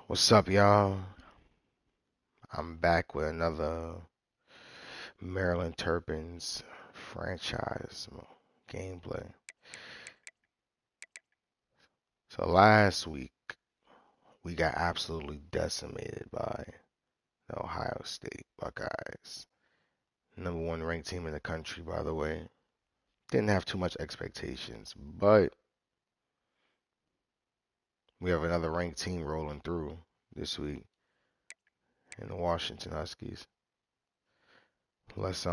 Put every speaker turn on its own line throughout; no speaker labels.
What's up, y'all? I'm back with another Maryland Terrapins franchise gameplay. So last week we got absolutely decimated by the Ohio State Buckeyes. #1 ranked team in the country, by the way. Didn't have too much expectations, but we have another ranked team rolling through this week in the Washington Huskies. Let's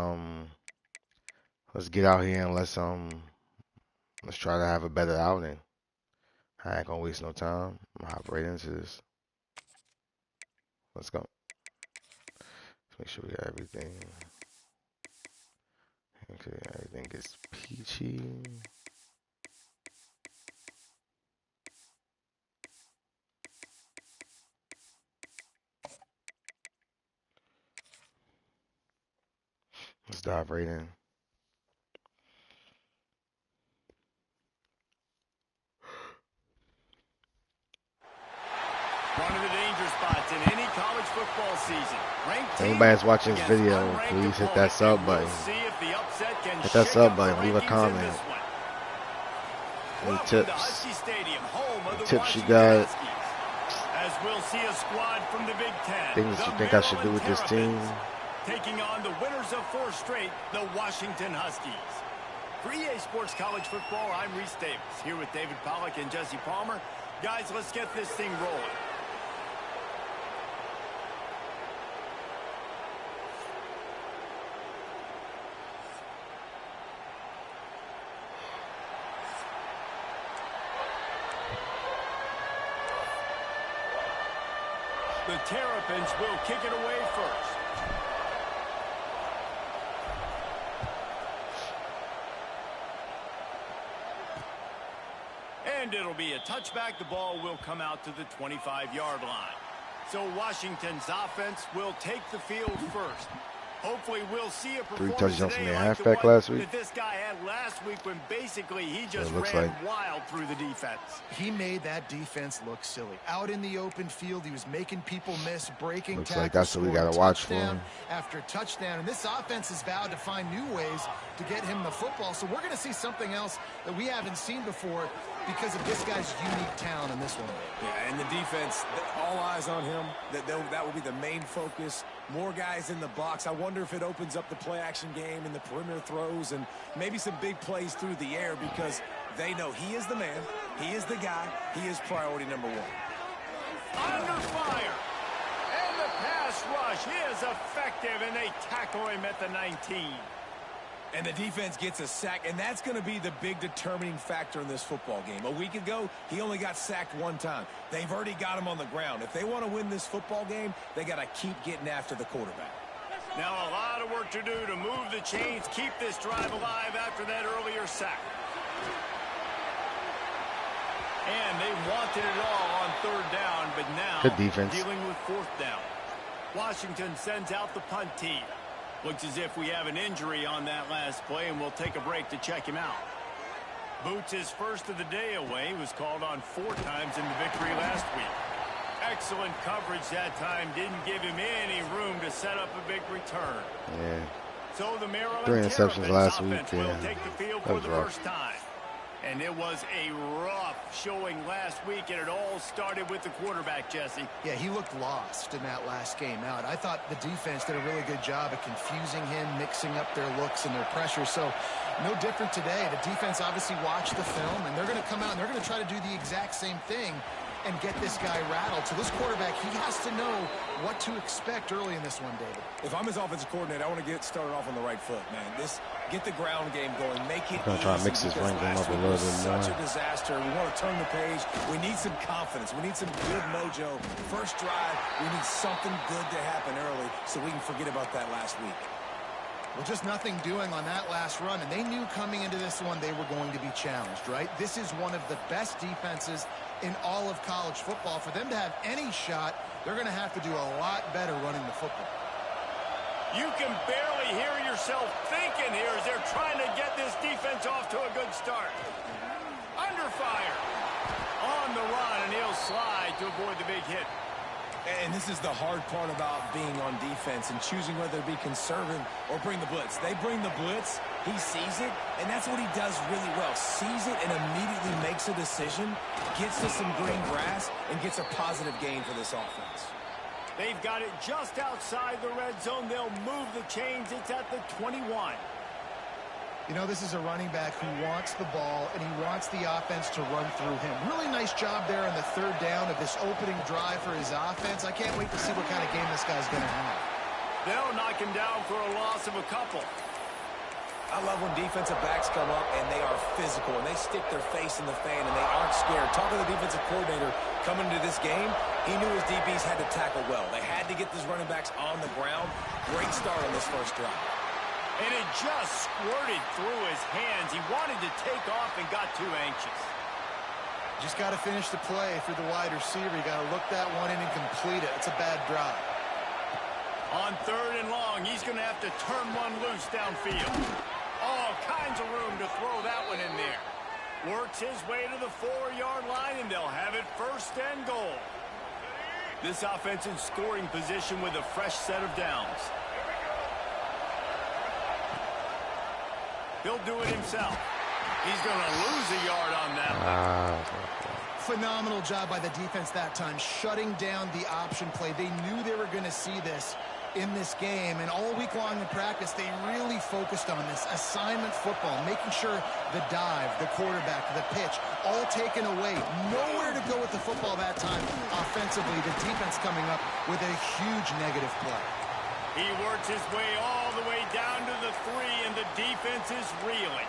get out here and let's try to have a better outing. I ain't gonna waste no time. I'm gonna hop right into this. Let's go. Let's make sure we got everything. Okay, everything gets peachy. Let's dive right in.
One of the danger spots in any college football season.
If anybody's watching this video, please hit that sub button. Hit that sub button. Leave a comment. Any tips? Any tips you got?
As we'll see a squad from the Big Ten.
Things that you think I should do with this team?
Taking on the winners of 4 straight, the Washington Huskies. For EA Sports College Football, I'm Reese Davis, here with David Pollack and Jesse Palmer. Guys, let's get this thing rolling. The Terrapins will kick it away first. And it'll be a touchback. The ball will come out to the 25-yard line. So Washington's offense will take the field first. Hopefully we'll see a performance
3 touchdowns from
today
the
like
halfback
the one
last week.
that this guy had last week when basically he just
looks
ran
like
wild through the defense.
He made that defense look silly. Out in the open field, he was making people miss, breaking
Looks
tackles.
like that's what we got to watch for him.
After touchdown, and this offense has vowed to find new ways to get him the football. So we're going to see something else that we haven't seen before because of this guy's unique talent in this one.
Yeah, and the defense, all eyes on him. That will be the main focus. More guys in the box. I wonder if it opens up the play-action game and the perimeter throws and maybe some big plays through the air because they know he is the man, he is the guy, he is priority #1.
Under fire. And the pass rush is effective, and they tackle him at the 19.
And the defense gets a sack, and that's going to be the big determining factor in this football game. A week ago, he only got sacked 1 time. They've already got him on the ground. If they want to win this football game, they got to keep getting after the quarterback.
Now a lot of work to do to move the chains, keep this drive alive after that earlier sack. And they wanted it all on 3rd down, but now
Good defense.
dealing with 4th down. Washington sends out the punt team. Looks as if we have an injury on that last play, and we'll take a break to check him out. Boots his first of the day away. He was called on 4 times in the victory last week. Excellent coverage that time. Didn't give him any room to set up a big return.
Yeah.
So the Maryland
3 interceptions last week.
offense will
Yeah.
take the field
That
for
was
the
rough.
first time. And it was a rough showing last week, and it all started with the quarterback, Jesse.
Yeah, he looked lost in that last game out. I thought the defense did a really good job of confusing him, mixing up their looks and their pressure. So no different today. The defense obviously watched the film, and they're going to come out and they're going to try to do the exact same thing and get this guy rattled. So this quarterback, he has to know what to expect early in this one, David.
If I'm his offensive coordinator, I want to get started off on the right foot, man. Get the ground game going, make it
I'm gonna try to mix this run game up a little bit more.
Such a disaster. We want to turn the page. We need some confidence. We need some good mojo. First drive, we need something good to happen early so we can forget about that last week.
Well, just nothing doing on that last run, and they knew coming into this one they were going to be challenged, right? This is one of the best defenses in all of college football. For them to have any shot, they're going to have to do a lot better running the football.
You can barely hear yourself thinking here as they're trying to get this defense off to a good start. Under fire. On the run, and he'll slide to avoid the big hit.
And this is the hard part about being on defense and choosing whether to be conservative or bring the blitz. They bring the blitz, he sees it, and that's what he does really well. Sees it and immediately makes a decision, gets to some green grass, and gets a positive gain for this offense.
They've got it just outside the red zone. They'll move the chains. It's at the 21.
You know, this is a running back who wants the ball, and he wants the offense to run through him. Really nice job there on the third down of this opening drive for his offense. I can't wait to see what kind of game this guy's going to have.
They'll knock him down for a loss of a couple.
I love when defensive backs come up and they are physical and they stick their face in the fan and they aren't scared. Talking to the defensive coordinator coming into this game, he knew his DBs had to tackle well. They had to get these running backs on the ground. Great start on this first drive.
And it just squirted through his hands. He wanted to take off and got too anxious.
Just got to finish the play for the wide receiver. You got to look that one in and complete it. It's a bad drive.
On third and long, he's going to have to turn one loose downfield. All kinds of room to throw that one in there. Works his way to the 4-yard line, and they'll have it first and goal. This offense in scoring position with a fresh set of downs. He'll do it himself. He's going to lose a yard on that one.
Phenomenal job by the defense that time, shutting down the option play. They knew they were going to see this in this game, and all week long in practice, they really focused on this assignment football, making sure the dive, the quarterback, the pitch, all taken away. Nowhere to go with the football that time offensively. The defense coming up with a huge negative play.
He works his way all the way down to the 3, and the defense is reeling.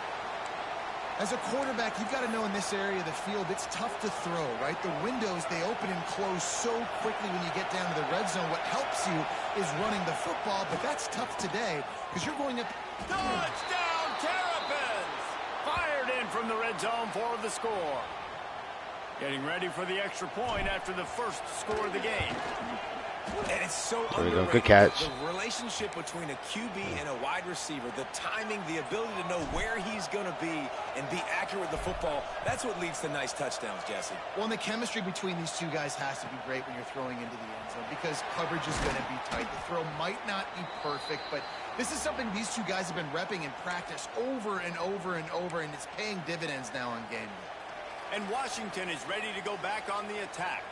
As a quarterback, you've got to know in this area of the field, it's tough to throw, right? The windows, they open and close so quickly when you get down to the red zone. What helps you is running the football, but that's tough today because you're going up.
Touchdown, Terrapins! Fired in from the red zone for the score. Getting ready for the extra point after the first score of the game.
And it's so
There we go.
underrated.
Good catch.
The relationship between a QB and a wide receiver, the timing, the ability to know where he's going to be and be accurate with the football, that's what leads to nice touchdowns, Jesse.
Well, and the chemistry between these two guys has to be great when you're throwing into the end zone because coverage is going to be tight. The throw might not be perfect, but this is something these two guys have been repping in practice over and over and over, and it's paying dividends now on game day.
And Washington is ready to go back on the attack.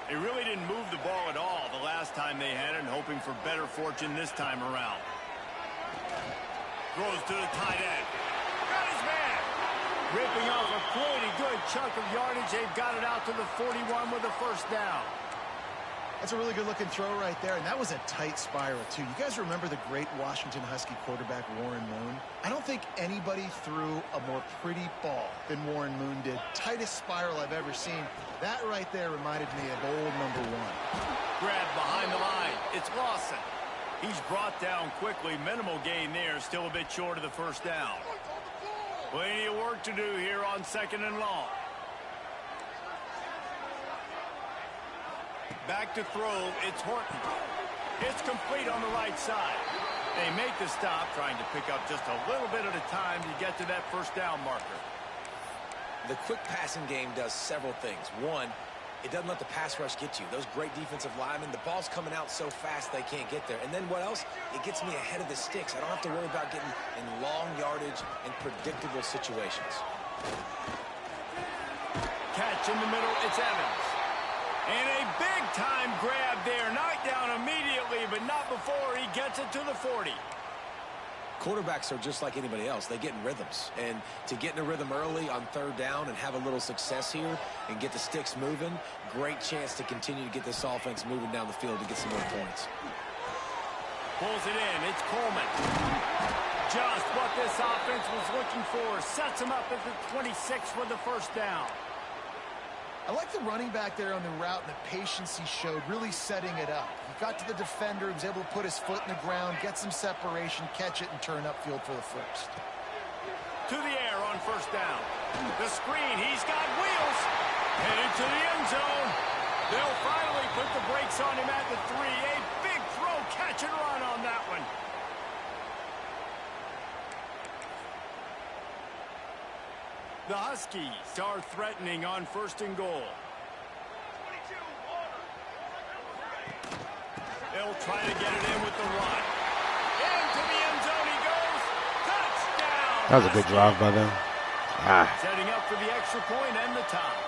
They really didn't move the ball at all the last time they had it, and hoping for better fortune this time around. Throws to the tight end. Got his man. Ripping off a pretty good chunk of yardage. They've got it out to the 41 with a first down.
That's a really good-looking throw right there, and that was a tight spiral, too. You guys remember the great Washington Husky quarterback Warren Moon? I don't think anybody threw a more pretty ball than Warren Moon did. Tightest spiral I've ever seen. That right there reminded me of old number 1.
Grabbed behind the line. It's Lawson. He's brought down quickly. Minimal gain there. Still a bit short of the first down. Plenty of work to do here on second and long. Back to throw, it's Horton. It's complete on the right side. They make the stop, trying to pick up just a little bit at a time to get to that first down marker.
The quick passing game does several things. One, it doesn't let the pass rush get you. Those great defensive linemen, the ball's coming out so fast they can't get there. And then what else? It gets me ahead of the sticks. I don't have to worry about getting in long yardage and predictable situations.
Catch in the middle, it's Evans. And a big-time grab there. Knocked down immediately, but not before he gets it to the 40.
Quarterbacks are just like anybody else. They get in rhythms. And to get in a rhythm early on third down and have a little success here and get the sticks moving, great chance to continue to get this offense moving down the field to get some more points.
Pulls it in. It's Coleman. Just what this offense was looking for. Sets him up at the 26 for the first down.
I like the running back there on the route and the patience he showed, really setting it up. He got to the defender, he was able to put his foot in the ground, get some separation, catch it, and turn upfield for the first.
To the air on first down. The screen, he's got wheels. Headed to the end zone. They'll finally put the brakes on him at the 3. A big throw, catch and run on that one. The Huskies are threatening on first and goal. Trying to get it in with the run. Into the end zone he goes. Touchdown.
That was a good drive by them.
Setting up for the extra point and the tie.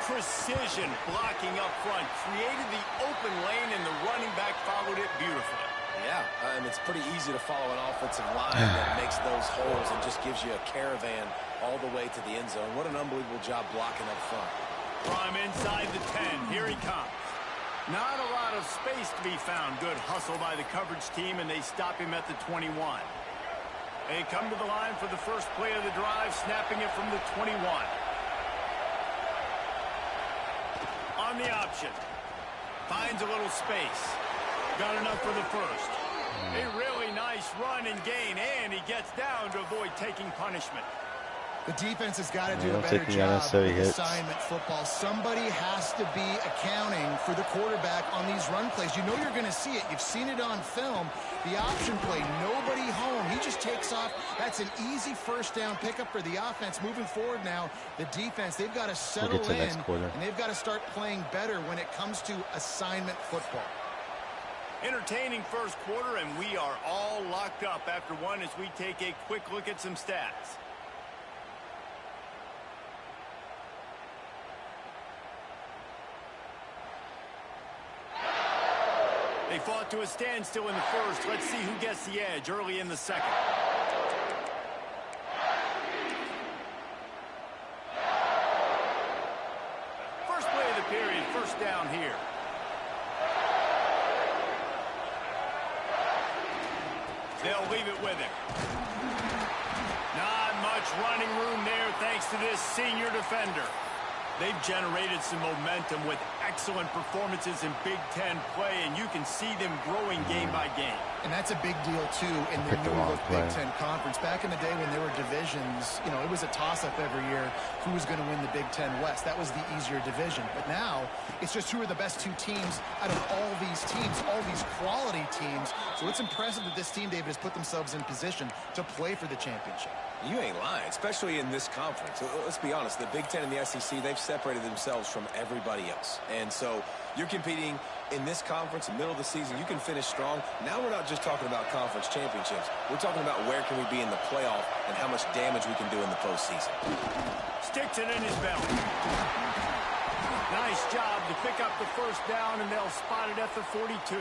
Precision blocking up front. Created the open lane, and the running back followed it beautifully.
Yeah, and it's pretty easy to follow an offensive line that makes those holes and just gives you a caravan all the way to the end zone. What an unbelievable job blocking up front.
Prime inside the 10. Here he comes. Not a lot of space to be found. Good hustle by the coverage team, and they stop him at the 21. They come to the line for the first play of the drive, snapping it from the 21. On the option. Finds a little space. Got enough for the first. A really nice run and gain, and he gets down to avoid taking punishment.
The defense has got to do a better job with assignment football. Somebody has to be accounting for the quarterback on these run plays. You know you're going to see it. You've seen it on film. The option play, nobody home. He just takes off. That's an easy first down pickup for the offense. Moving forward now, the defense, they've got to settle in, and they've got to start playing better when it comes to assignment football.
Entertaining first quarter, and we are all locked up after one as we take a quick look at some stats. They fought to a standstill in the first. Let's see who gets the edge early in the second. First play of the period, first down here. They'll leave it with him. Not much running room there thanks to this senior defender. They've generated some momentum with excellent performances in Big Ten play, and you can see them growing game by game.
And that's a big deal, too, in the new look Big Ten Conference. Back in the day when there were divisions, you know, it was a toss-up every year who was going to win the Big Ten West. That was the easier division. But now, it's just who are the best two teams out of all these teams, all these quality teams. So it's impressive that this team, David, has put themselves in position to play for the championship.
You ain't lying, especially in this conference. Let's be honest, the Big Ten and the SEC, they've separated themselves from everybody else. And so you're competing in this conference, middle of the season. You can finish strong. Now we're not just talking about conference championships. We're talking about where can we be in the playoff and how much damage we can do in the postseason.
Sticks it in his belly. Nice job to pick up the first down, and they'll spot it at the 42.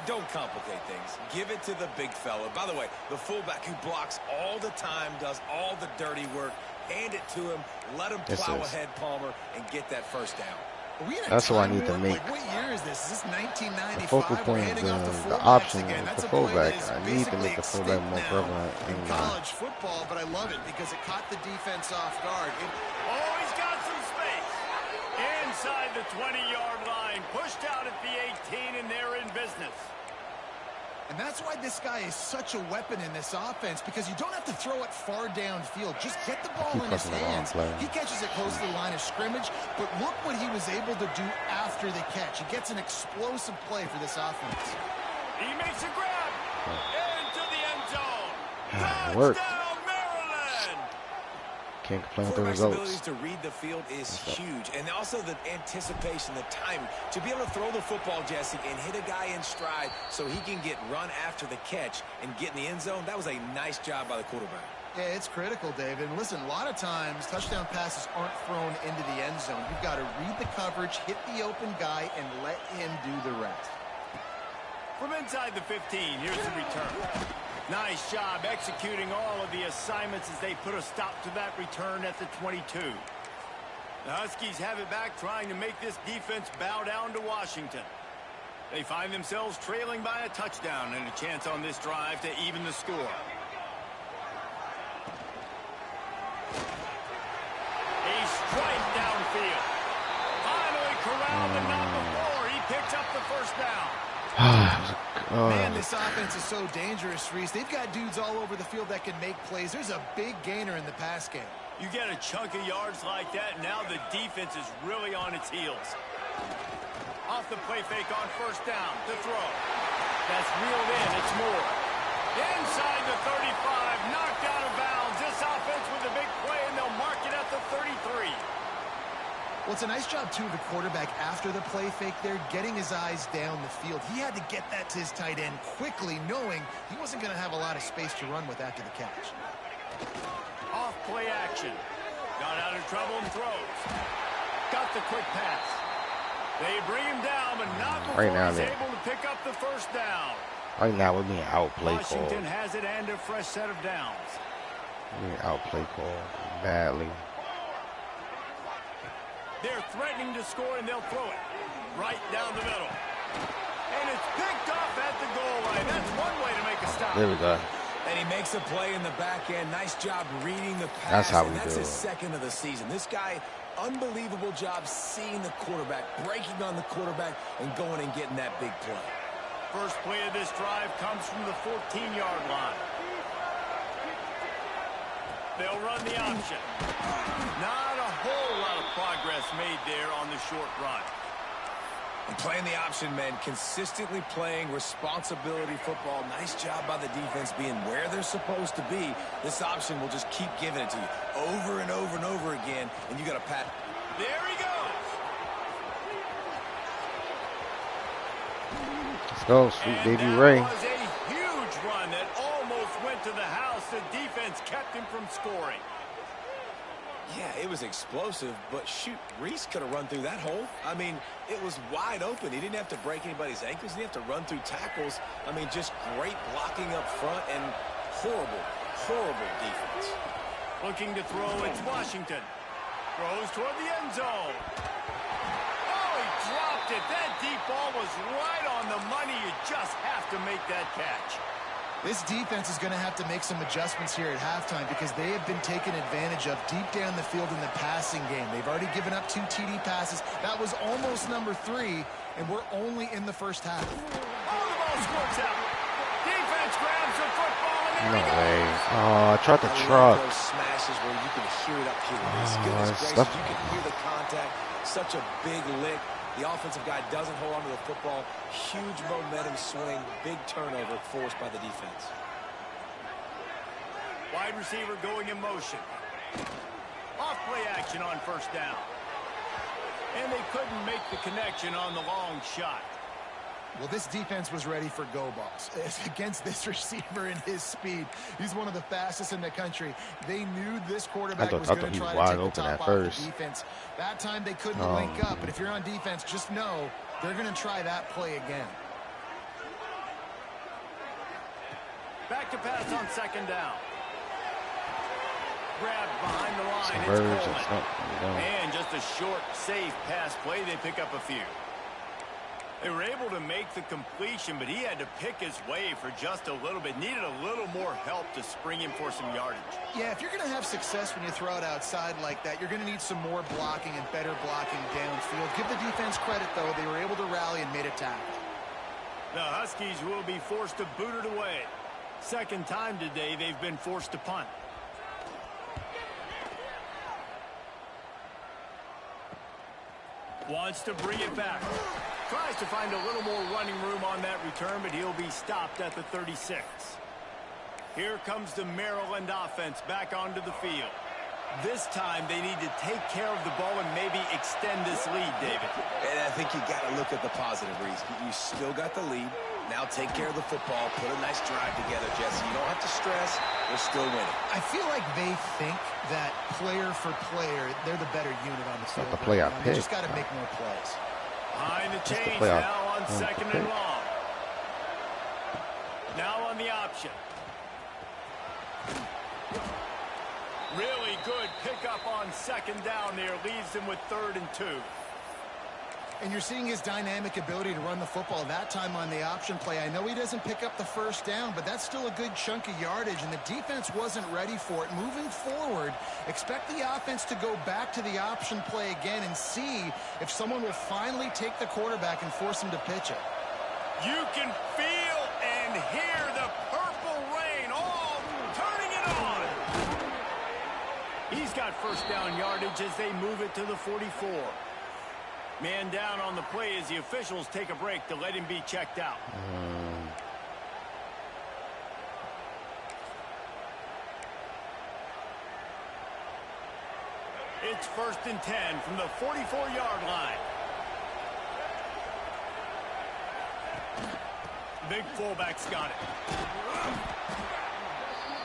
Don't complicate things. Give it to the big fella. By the way, the fullback who blocks all the time, does all the dirty work. Hand it to him. Let him plow ahead, Palmer, and get that first down.
That's what I need to make.
Like, what year is this? Is this 1995?
The focal point is the option with the fullback. I need to make the fullback more prevalent
in college football, but I love it because it caught the defense off guard.
Oh, he's got some space. Inside the 20-yard line. Pushed out at the 18, and they're in business.
And that's why this guy is such a weapon in this offense, because you don't have to throw it far downfield. Just get the ball in his hands. He catches it close to the line of scrimmage, but look what he was able to do after the catch. He gets an explosive play for this offense.
He makes a grab into the end zone.
Work.
Touchdown, Maryland!
Can't complain with the
Quarterback's
results.
abilities to read the field is huge, and also the anticipation, the timing. To be able to throw the football, Jesse, and hit a guy in stride so he can get run after the catch and get in the end zone, that was a nice job by the quarterback.
Yeah, it's critical, David. And listen, a lot of times touchdown passes aren't thrown into the end zone. You've got to read the coverage, hit the open guy, and let him do the rest.
From inside the 15, here's the return. Nice job executing all of the assignments as they put a stop to that return at the 22. The Huskies have it back, trying to make this defense bow down to Washington. They find themselves trailing by a touchdown and a chance on this drive to even the score. A strike downfield. Finally corralled and not before. He picks up the first down.
Man, this offense is so dangerous, Reese. They've got dudes all over the field that can make plays. There's a big gainer in the pass game.
You get a chunk of yards like that, now the defense is really on its heels. Off the play fake on first down to throw. That's reeled in. It's Moore. Inside the 35, knocked out of bounds. This offense with a big play, and they'll mark it at the 33.
Well, it's a nice job, too, of the quarterback after the play fake there, getting his eyes down the field. He had to get that to his tight end quickly, knowing he wasn't going to have a lot of space to run with after the catch.
Off play action. Got out of trouble and throws. Got the quick pass. They bring him down, but not before he's able to pick up the first down.
Right now, we're being outplayed.
Washington has it and a fresh set of downs.
We're being outplayed badly.
They're threatening to score, and they'll throw it right down the middle. And it's picked off at the goal line. That's one way to make a stop.
There we go.
And he makes a play in the back end. Nice job reading the pass.
That's how we do
That's his
it.
second of the season. This guy, unbelievable job seeing the quarterback, breaking on the quarterback, and going and getting that big play.
First play of this drive comes from the 14-yard line. They'll run the option. Not a whole lot of progress made there on the short run.
And playing the option, man, consistently playing responsibility football. Nice job by the defense being where they're supposed to be. This option will just keep giving it to you over and over and over again, and you got to pat.
There he goes.
Let's go, sweet
And
baby
that
Ray.
was a huge run that almost went to the house. The defense kept him from scoring.
Yeah, it was explosive, but shoot, Reese could have run through that hole. I mean, it was wide open. He didn't have to break anybody's ankles. He didn't have to run through tackles. I mean, just great blocking up front and horrible, horrible defense.
Looking to throw, it's Washington. Throws toward the end zone. Oh, he dropped it. That deep ball was right on the money. You just have to make that catch.
This defense is going to have to make some adjustments here at halftime because they have been taken advantage of deep down the field in the passing game. They've already given up 2 TD passes. That was almost number 3, and we're only in the first half.
Oh, the ball squirts out. Defense grabs the football, and there
No
he
way.
goes.
Oh, I tried to
I
truck.
love those smashes where you can hear it up here. Goodness gracious,
stuff.
you can hear the contact. Such a big lick. The offensive guy doesn't hold on to the football. Huge momentum swing. Big turnover forced by the defense.
Wide receiver going in motion. Off play action on first down. And they couldn't make the connection on the long shot.
Well, this defense was ready for go balls. Against this receiver and his speed, he's one of the fastest in the country. They knew this quarterback was going to try to take the top off the defense. That time they couldn't link up, but if you're on defense, just know they're going to try that play again.
Back to pass on second down. Grabbed behind the line. It's Coleman. And just a short, safe pass play. They pick up a few. They were able to make the completion, but he had to pick his way for just a little bit. Needed a little more help to spring him for some yardage.
Yeah, if you're going to have success when you throw it outside like that, you're going to need some more blocking and better blocking downfield. Give the defense credit, though. They were able to rally and made a tackle.
The Huskies will be forced to boot it away. Second time today they've been forced to punt. Wants to bring it back. Tries to find a little more running room on that return, but he'll be stopped at the 36. Here comes the Maryland offense back onto the field. This time they need to take care of the ball and maybe extend this lead, David.
And I think you got to look at the positive, Reese. You still got the lead. Now take care of the football. Put a nice drive together, Jesse. You don't have to stress. They're still winning.
I feel like they think that player for player, they're the better unit on the field.
The play I
They
picked.
just got to make more plays.
Behind the
That's the
chains
play
now on
I
second and long. Now on the option. Really good pickup on second down there. Leaves them with 3rd and 2.
And you're seeing his dynamic ability to run the football that time on the option play. I know he doesn't pick up the first down, but that's still a good chunk of yardage, and the defense wasn't ready for it. Moving forward, expect the offense to go back to the option play again and see if someone will finally take the quarterback and force him to pitch it.
You can feel and hear the purple rain all turning it on. He's got first down yardage as they move it to the 44. Man down on the play as the officials take a break to let him be checked out. It's It's 1st and 10 from the 44-yard line. Big fullback's got it.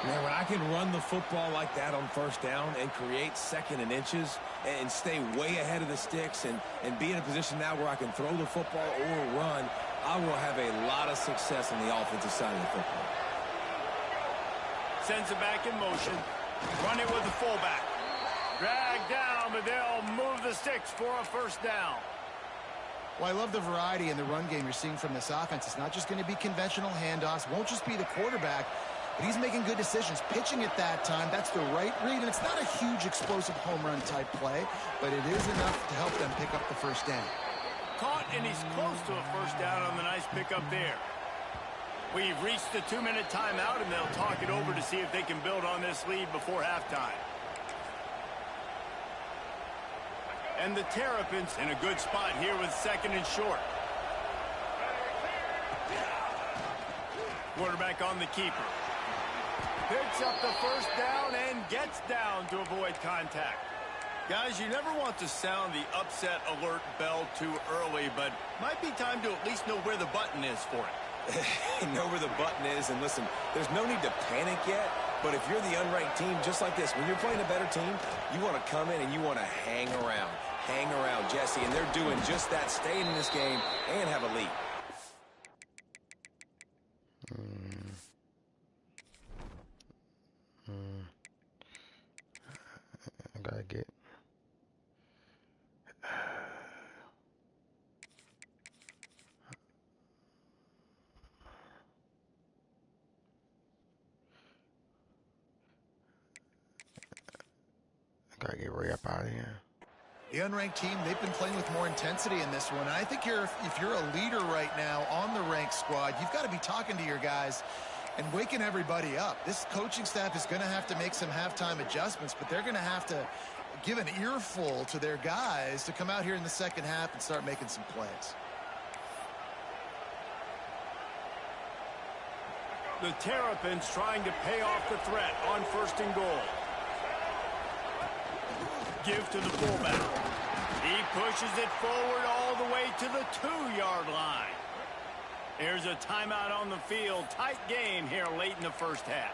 Man, when I can run the football like that on 1st down and create 2nd and inches and stay way ahead of the sticks and be in a position now where I can throw the football or run, I will have a lot of success on the offensive side of the football.
Sends it back in motion. Run it with the fullback. Drag down, but they'll move the sticks for a 1st down.
Well, I love the variety in the run game you're seeing from this offense. It's not just going to be conventional handoffs. Won't just be the quarterback, but he's making good decisions. Pitching at that time, that's the right read, and it's not a huge explosive home run type play, but it is enough to help them pick up the 1st down.
Caught, and he's close to a 1st down on the nice pickup there. We've reached the 2-minute timeout, and they'll talk it over to see if they can build on this lead before halftime. And the Terrapins in a good spot here with 2nd and short. Quarterback on the keeper. Picks up the 1st down and gets down to avoid contact. Guys, you never want to sound the upset alert bell too early, but might be time to at least know where the button is for it.
Know where the button is, and listen, there's no need to panic yet, but if you're the unranked team, just like this, when you're playing a better team, you want to come in and you want to hang around. Hang around, Jesse, and they're doing just that, staying in this game and have a lead.
I gotta get. I gotta get Ray up out of here.
The unranked team, they've been playing with more intensity in this one. And I think if you're a leader right now on the ranked squad, you've got to be talking to your guys and waking everybody up. This coaching staff is going to have to make some halftime adjustments, but they're going to have to give an earful to their guys to come out here in the 2nd half and start making some plays.
The Terrapins trying to pay off the threat on 1st and goal. Give to the fullback. He pushes it forward all the way to the 2-yard line. There's a timeout on the field. Tight game here late in the 1st half.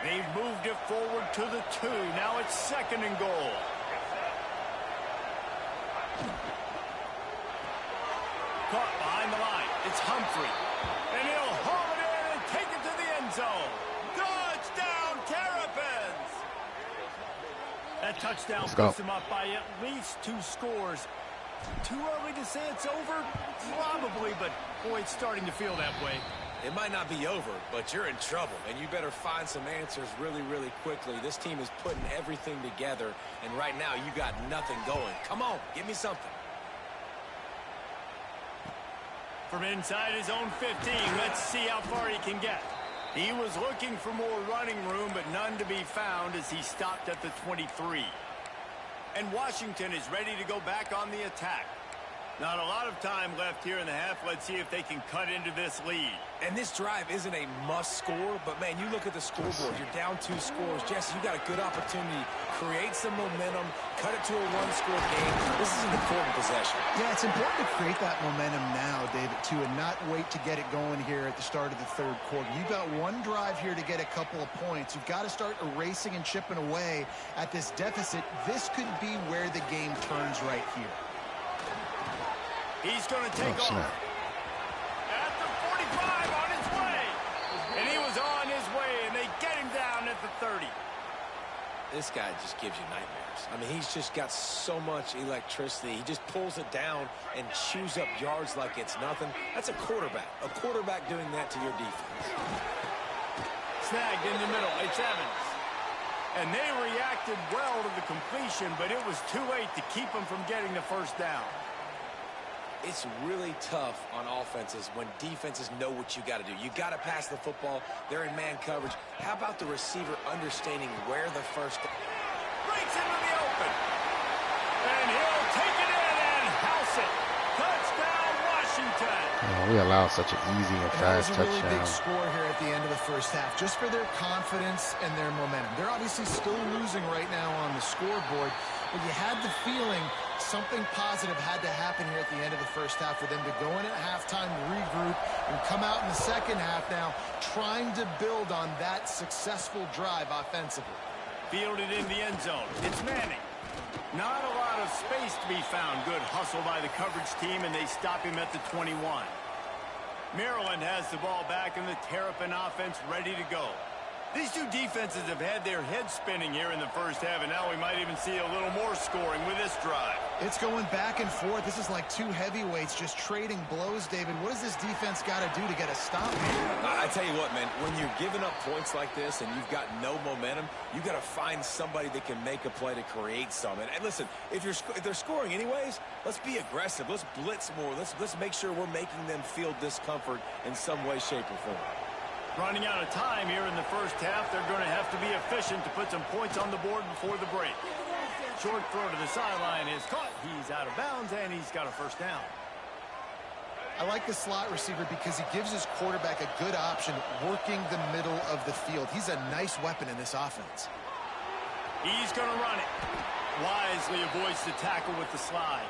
They've moved it forward to the 2. Now it's 2nd and goal. Caught behind the line. It's Humphrey. And he'll haul it in and take it to the end zone. Touchdown, Terrapins! That touchdown puts them up by at least 2 scores. Too early to say it's over? Probably, but boy, it's starting to feel that way.
It might not be over, but you're in trouble, and you better find some answers really, really quickly. This team is putting everything together, and right now you got nothing going. Come on, give me something.
From inside his own 15, let's see how far he can get. He was looking for more running room, but none to be found as he stopped at the 23. And Washington is ready to go back on the attack. Not a lot of time left here in the half. Let's see if they can cut into this lead.
And this drive isn't a must score, but man, you look at the scoreboard. You're down 2 scores. Jesse, you got a good opportunity. Create some momentum. Cut it to a 1-score game. This is an important possession.
Yeah, it's important to create that momentum now, David, too, and not wait to get it going here at the start of the 3rd quarter. You've got one drive here to get a couple of points. You've got to start erasing and chipping away at this deficit. This could be where the game turns right here.
He's going to take off. At the 45 on his way. And he was on his way, and they get him down at the 30.
This guy just gives you nightmares. I mean, he's just got so much electricity. He just pulls it down and chews up yards like it's nothing. That's a quarterback. A quarterback doing that to your defense.
Snagged in the middle. It's Evans. And they reacted well to the completion, but it was too late to keep them from getting the 1st down.
It's really tough on offenses when defenses know what you got to do. You got to pass the football. They're in man coverage. How about the receiver understanding where the first...
Breaks into the open. And he'll take it in and house it. Touchdown, Washington. Washington.
We allowed such an easy and fast
That was a really
touchdown.
big score here at the end of the first half, just for their confidence and their momentum. They're obviously still losing right now on the scoreboard, but you had the feeling something positive had to happen here at the end of the first half for them to go in at halftime, regroup, and come out in the second half now trying to build on that successful drive offensively.
Fielded in the end zone. It's Manning. Not a lot of space to be found. Good hustle by the coverage team, and they stop him at the 21. Maryland has the ball back, and the Terrapin offense ready to go. These two defenses have had their heads spinning here in the first half, and now we might even see a little more scoring with this drive.
It's going back and forth. This is like two heavyweights just trading blows, David. What does this defense got to do to get a stop here?
I tell you what, man, when you're giving up points like this and you've got no momentum, you got to find somebody that can make a play to create some. And listen, if they're scoring anyways, let's be aggressive. Let's blitz more. Let's make sure we're making them feel discomfort in some way, shape, or form.
Running out of time here in the first half. They're going to have to be efficient to put some points on the board before the break. Short throw to the sideline is caught. He's out of bounds, and he's got a first down.
I like the slot receiver because he gives his quarterback a good option working the middle of the field. He's a nice weapon in this offense.
He's going to run it. Wisely avoids the tackle with the slide.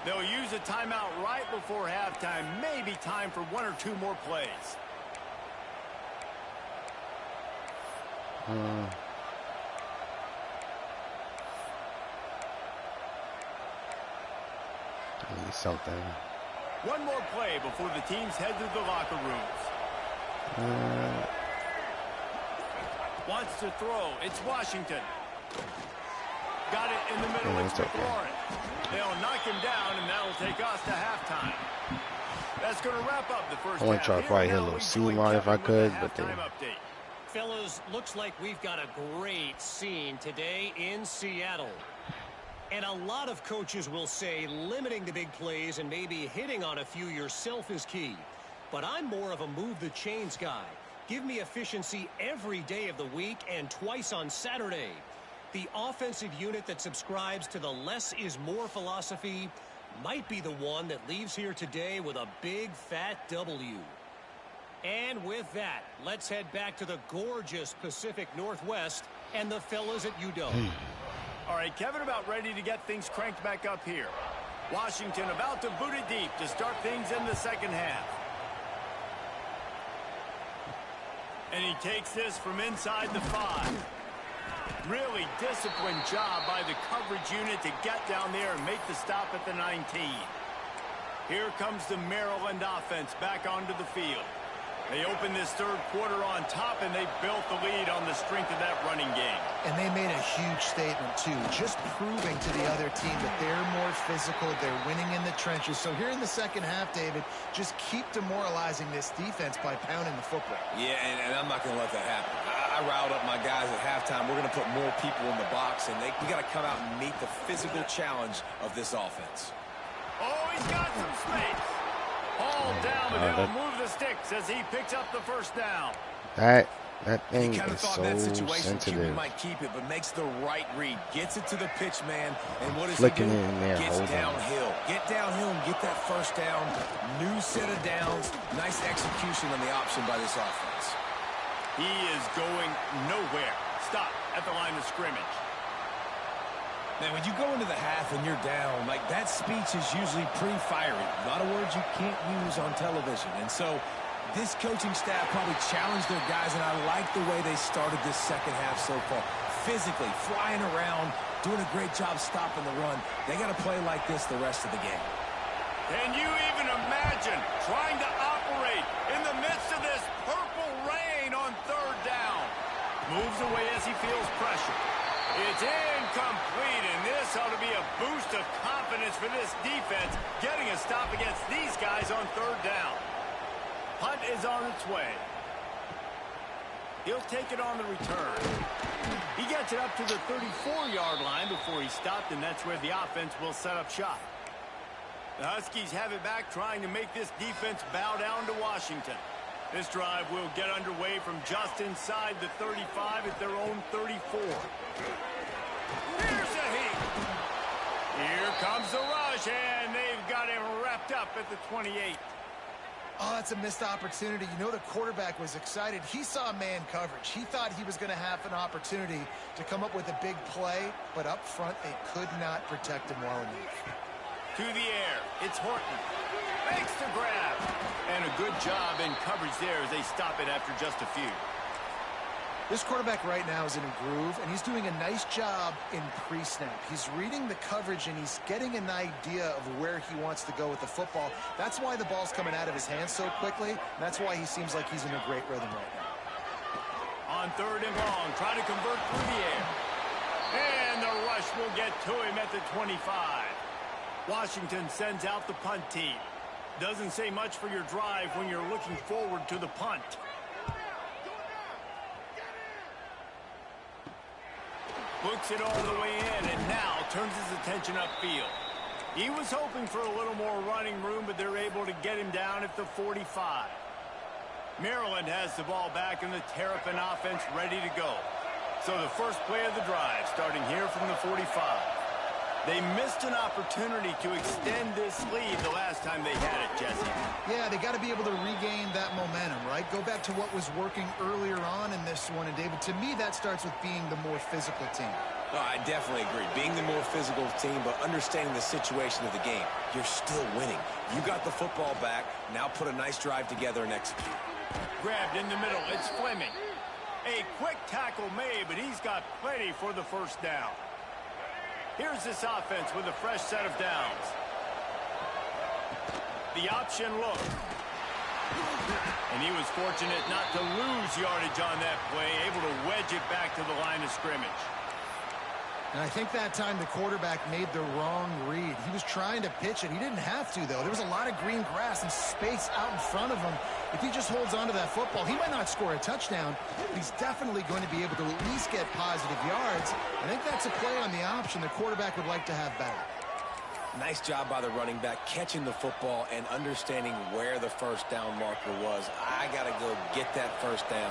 They'll use a timeout right before halftime. Maybe time for one or two more plays.
Need something.
One more play before the teams head to the locker rooms. Wants to throw. It's Washington. Got it in the middle. It's McLaurin. They'll knock him down, and that'll take us to halftime. That's going to wrap up the first half.
I want to try to probably hit a little seam line if I could, but then.
Fellas, looks like we've got a great scene today in Seattle. And a lot of coaches will say limiting the big plays and maybe hitting on a few yourself is key. But I'm more of a move the chains guy. Give me efficiency every day of the week and twice on Saturday. The offensive unit that subscribes to the less is more philosophy might be the one that leaves here today with a big fat W. And with that, let's head back to the gorgeous Pacific Northwest and the fellas at UW.
All right, Kevin, about ready to get things cranked back up here. Washington about to boot it deep to start things in the second half. And he takes this from inside the 5. Really disciplined job by the coverage unit to get down there and make the stop at the 19. Here comes the Maryland offense back onto the field. They opened this third quarter on top, and they built the lead on the strength of that running game.
And they made a huge statement, too, just proving to the other team that they're more physical, they're winning in the trenches. So here in the second half, David, just keep demoralizing this defense by pounding the football.
Yeah, and I'm not going to let that happen. I riled up my guys at halftime. We're going to put more people in the box, and we got to come out and meet the physical challenge of this offense.
Oh, he's got some space. All down, but they'll move the sticks as he picks up the first down.
That thing
He kind of
is
thought
so
that situation
sensitive.
QB might keep it, but makes the right read. Gets it to the pitch man, and what does
Flicking
he do?
it in there,
Gets
hold on.
downhill. Get downhill and get that first down. New set of downs. Nice execution on the option by this offense.
He is going nowhere. Stop at the line of scrimmage.
Man, when you go into the half and you're down, like that speech is usually pretty fiery. A lot of words you can't use on television. And so this coaching staff probably challenged their guys, and I like the way they started this second half so far. Physically, flying around, doing a great job stopping the run. They got to play like this the rest of the game.
Can you even imagine trying to operate in the midst of this purple rain on third down? Moves away as he feels pressure. It's incomplete, and this ought to be a boost of confidence for this defense, getting a stop against these guys on third down. Punt is on its way. He'll take it on the return. He gets it up to the 34-yard line before he stopped, and that's where the offense will set up shop. The Huskies have it back, trying to make this defense bow down to Washington. This drive will get underway from just inside the 35 at their own 34. Here's a heat. Here comes the rush, and they've got him wrapped up at the 28.
Oh, that's a missed opportunity. You know, the quarterback was excited. He saw man coverage. He thought he was going to have an opportunity to come up with a big play, but up front, they could not protect him well enough.
To the air, it's Horton. Makes the grab. And a good job in coverage there as they stop it after just a few.
This quarterback right now is in a groove, and he's doing a nice job in pre-snap. He's reading the coverage, and he's getting an idea of where he wants to go with the football. That's why the ball's coming out of his hands so quickly, and that's why he seems like he's in a great rhythm right now.
On 3rd and long, try to convert through the air. And the rush will get to him at the 25. Washington sends out the punt team. Doesn't say much for your drive when you're looking forward to the punt. Looks it all the way in and now turns his attention upfield. He was hoping for a little more running room, but they're able to get him down at the 45. Maryland has the ball back and the Terrapin offense ready to go. So the first play of the drive starting here from the 45. They missed an opportunity to extend this lead the last time they had it, Jesse.
Yeah, they got to be able to regain that momentum, right? Go back to what was working earlier on in this one. And, David, to me, that starts with being the more physical team.
No, I definitely agree. Being the more physical team, but understanding the situation of the game. You're still winning. You got the football back. Now put a nice drive together and execute.
Grabbed in the middle. It's Fleming. A quick tackle made, but he's got plenty for the first down. Here's this offense with a fresh set of downs. The option look. And he was fortunate not to lose yardage on that play, able to wedge it back to the line of scrimmage.
And I think that time the quarterback made the wrong read. He was trying to pitch it. He didn't have to, though. There was a lot of green grass and space out in front of him. If he just holds on to that football, he might not score a touchdown, but he's definitely going to be able to at least get positive yards. I think that's a play on the option the quarterback would like to have back.
Nice job by the running back, catching the football and understanding where the first down marker was. I got to go get that first down.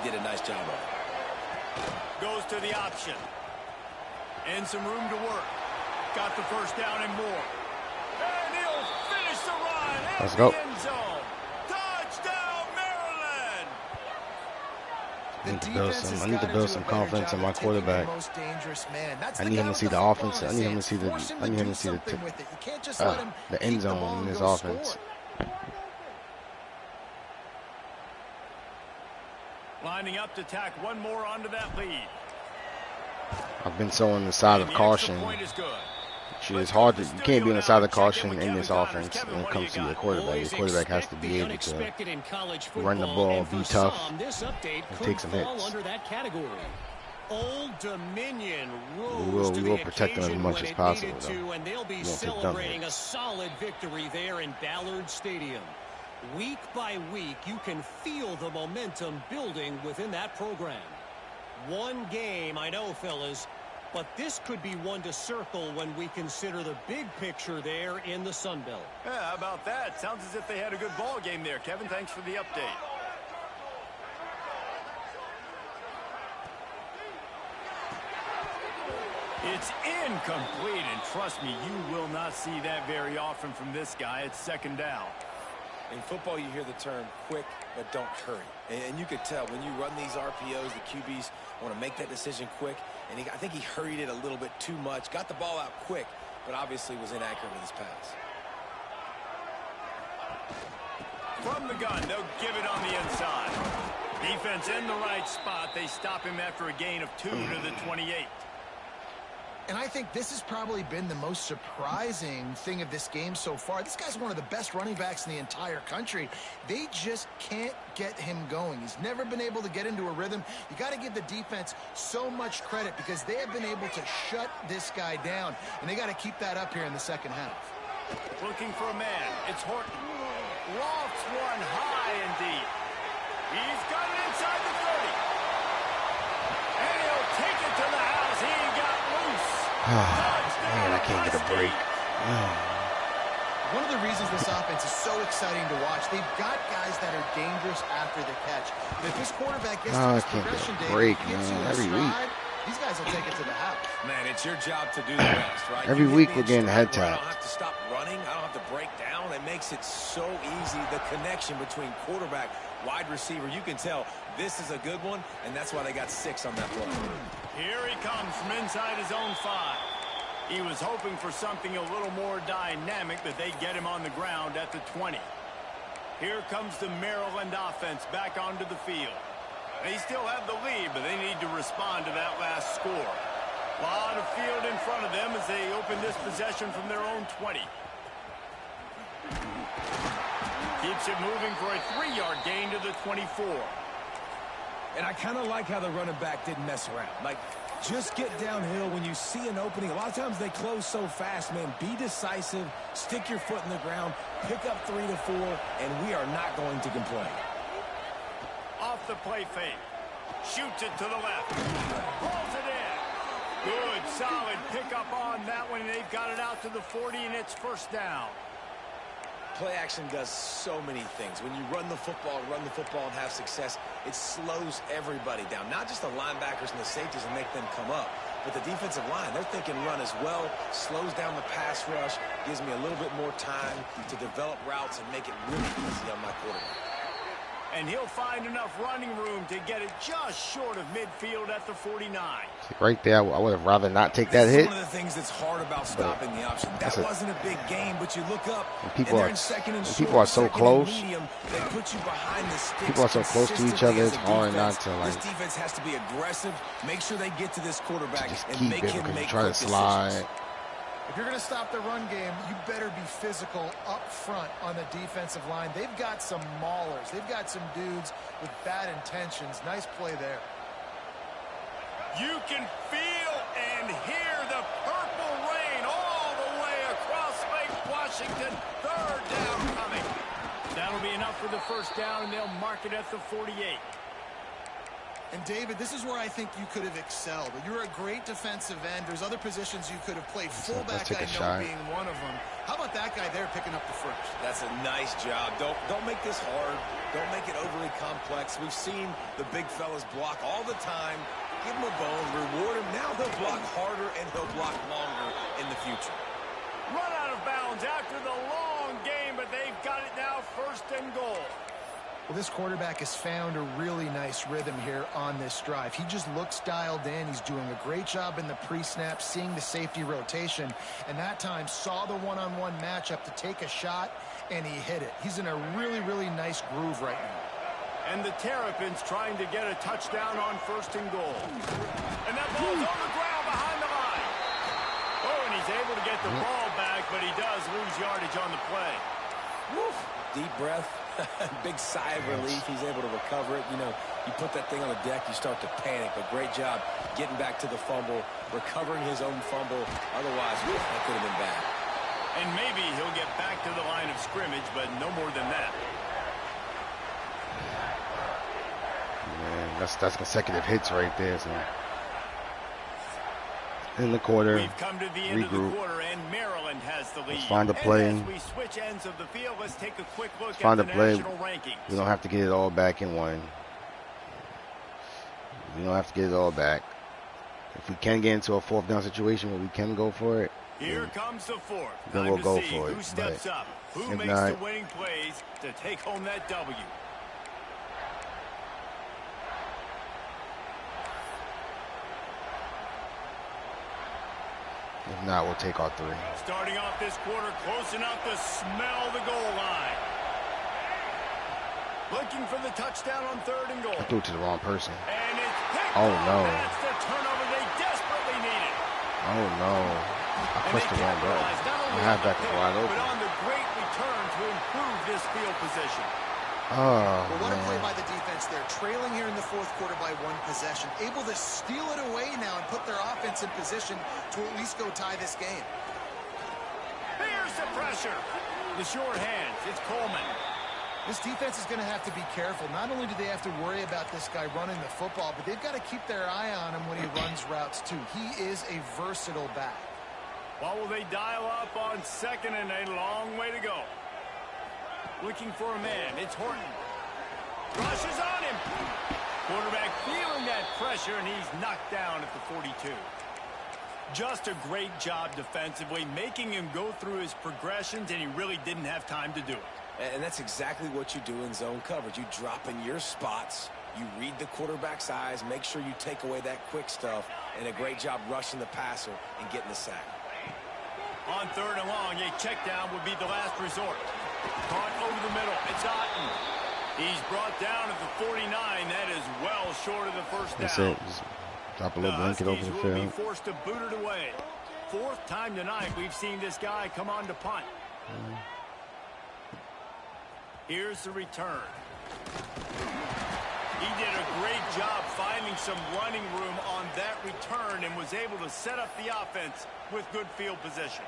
He did a nice job of it.
Goes to the option. And some room to work. Got the first down and more. And he'll finish the run.
Let's go.
End zone. Touchdown, Maryland.
I need to build some confidence in my quarterback. I need him to see the offense. I need him to see the end zone in this offense.
Lining up to tack one more onto that lead.
I've been so on the side of caution. It's hard to, you can't be on the side of caution in this offense when it comes to your quarterback. Your quarterback has to be able to run the ball, be tough, and take some hits.
Old Dominion
we will protect them as much as possible, though.
And they'll be celebrating a solid victory there in Ballard Stadium. Week by week, you can feel the momentum building within that program. One game, I know, fellas, but this could be one to circle when we consider the big picture there in the Sun Belt.
Yeah, how about that? Sounds as if they had a good ball game there, Kevin. Thanks for the update. It's incomplete, and trust me, you will not see that very often from this guy. It's second down.
In football, you hear the term quick, but don't hurry. And you could tell when you run these RPOs, the QBs want to make that decision quick. And I think he hurried it a little bit too much. Got the ball out quick, but obviously was inaccurate with his pass.
From the gun, they'll give it on the inside. Defense in the right spot. They stop him after a gain of 2 to the 28.
And I think this has probably been the most surprising thing of this game so far. This guy's one of the best running backs in the entire country. They just can't get him going. He's never been able to get into a rhythm. You got to give the defense so much credit because they have been able to shut this guy down. And they got to keep that up here in the second half.
Looking for a man. It's Horton. Lofts one high and deep. He's got it inside the 30. And he'll take it to the house. He got loose.
Man, I can't get a break.
One of the reasons this offense is so exciting to watch, they've got guys that are dangerous after the catch. And if this quarterback gets to his progression day,
break, man, every week.
These guys will take it to the house.
Man, it's your job to do the rest, right?
Every week we're getting head
I don't
tapped.
have to stop running. I don't have to break down. It makes it so easy. The connection between quarterback, wide receiver, you can tell this is a good one, and that's why they got 6 on that play.
Here he comes from inside his own 5. He was hoping for something a little more dynamic, but they get him on the ground at the 20. Here comes the Maryland offense back onto the field. They still have the lead, but they need to respond to that last score. A lot of field in front of them as they open this possession from their own 20. Keeps it moving for a 3-yard gain to the 24.
And I kind of like how the running back didn't mess around. Like, just get downhill when you see an opening. A lot of times they close so fast, man. Be decisive, stick your foot in the ground, pick up 3 to 4, and we are not going to complain.
Off the play fake. Shoots it to the left. Pulls it in. Good, solid pickup on that one. They've got it out to the 40, and it's first down.
Play action does so many things. When you run the football and have success, it slows everybody down. Not just the linebackers and the safeties and make them come up, but the defensive line. They're thinking run as well, slows down the pass rush, gives me a little bit more time to develop routes and make it really easy on my quarterback.
And he'll find enough running room to get it just short of midfield at the 49.
Right there, I would have rather not take that hit.
One of the things that's hard about stopping the option. That wasn't a big game, but you look up,
people
and
are
in second and short,
people are so close.
Medium, they put you behind the sticks.
People are so close to each other. It's hard not to like.
This defense has to be aggressive. Make sure they get to this quarterback
Just
and
keep
make
it
him
because
make
you try to slide.
decisions.
If you're going to stop the run game, you better be physical up front on the defensive line. They've got some maulers. They've got some dudes with bad intentions. Nice play there.
You can feel and hear the purple rain all the way across Lake Washington. Third down coming. That'll be enough for the first down, and they'll mark it at the 48.
And, David, this is where I think you could have excelled. You're a great defensive end. There's other positions you could have played. Fullback, I know, being one of them. How about that guy there picking up the first?
That's a nice job. Don't make this hard. Don't make it overly complex. We've seen the big fellas block all the time. Give him a bone, reward him. Now he'll block harder and he'll block longer in the future.
Run out of bounds after the long game, but they've got it now, first and goal.
Well, this quarterback has found a really nice rhythm here on this drive. He just looks dialed in. He's doing a great job in the pre-snap, seeing the safety rotation, and that time saw the one-on-one matchup to take a shot, and he hit it. He's in a really, really nice groove right now.
And the Terrapins trying to get a touchdown on first and goal. And that ball's on the ground behind the line. Oh, and he's able to get the ball back, but he does lose yardage on the play.
Woo. Deep breath. Big sigh of relief. He's able to recover it. You know, you put that thing on the deck, you start to panic. But great job getting back to the fumble, recovering his own fumble. Otherwise, that could have been bad.
And maybe he'll get back to the line of scrimmage, but no more than that.
Man, that's consecutive hits right there. So. In the quarter,
We've come to the end
regroup.
of the quarter, and Maryland has the lead.
Let's find a play.
And as we switch ends of the field, let's take a quick look at
Find
the
a play.
national rankings.
We don't have to get it all back in one. We don't have to get it all back. If we can get into a fourth down situation where we can go for it,
Here comes the fourth.
then
Time
we'll
to
go
see
for it.
who steps
But
up, who
if
makes
not,
the winning plays to take home that W.
if not, we'll take our 3.
Starting off this quarter close enough to smell the goal line. Looking for the touchdown on third and goal.
I threw it to the wrong person.
And it's picked
Oh,
off.
no.
That's the turnover they desperately needed.
Oh no. I
And
pushed
they
the wrong button.
capitalized not
My
only on the
halfback was
pick,
wide
but
open.
on the great return to improve this field position.
Oh,
Well, what a play
man.
by the defense there. Trailing here in the fourth quarter by 1 possession. Able to steal it away now and put their offense in position to at least go tie this game.
Here's the pressure. The short hands. It's Coleman.
This defense is going to have to be careful. Not only do they have to worry about this guy running the football, but they've got to keep their eye on him when he runs routes too. He is a versatile back.
What will they dial up on second and a long way to go? Looking for a man. It's Horton. Rushes on him. Quarterback feeling that pressure, and he's knocked down at the 42. Just a great job defensively, making him go through his progressions, and he really didn't have time to do it.
And that's exactly what you do in zone coverage. You drop in your spots, you read the quarterback's eyes, make sure you take away that quick stuff, and a great job rushing the passer and getting the sack.
On 3rd and long, a check down would be the last resort. Caught over the middle. It's Otten. He's brought down at the 49. That is well short of the first down.
That's it. Just drop a little blanket over the
will
field.
Be forced to boot it away. 4th time tonight we've seen this guy come on to punt. Here's the return. He did a great job finding some running room on that return and was able to set up the offense with good field position.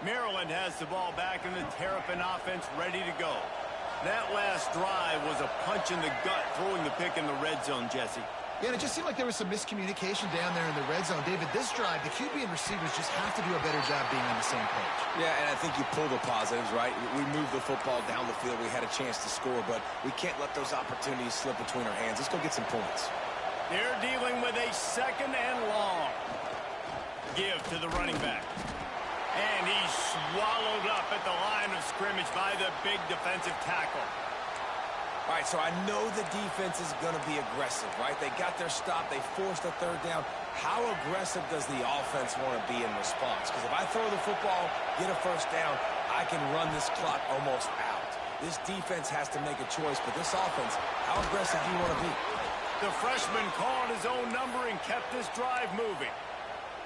Maryland has the ball back in the Terrapin offense ready to go. That last drive was a punch in the gut, throwing the pick in the red zone, Jesse.
Yeah, and it just seemed like there was some miscommunication down there in the red zone. David, this drive, the QB and receivers just have to do a better job being on the same page.
Yeah, and I think you pull the positives, right? We moved the football down the field. We had a chance to score, but we can't let those opportunities slip between our hands. Let's go get some points.
They're dealing with a 2nd and long. Give to the running back. And he's swallowed up at the line of scrimmage by the big defensive tackle.
All right, so I know the defense is going to be aggressive, right? They got their stop. They forced a 3rd down. How aggressive does the offense want to be in response? Because if I throw the football, get a 1st down, I can run this clock almost out. This defense has to make a choice, but this offense, how aggressive do you want to be?
The freshman called his own number and kept this drive moving.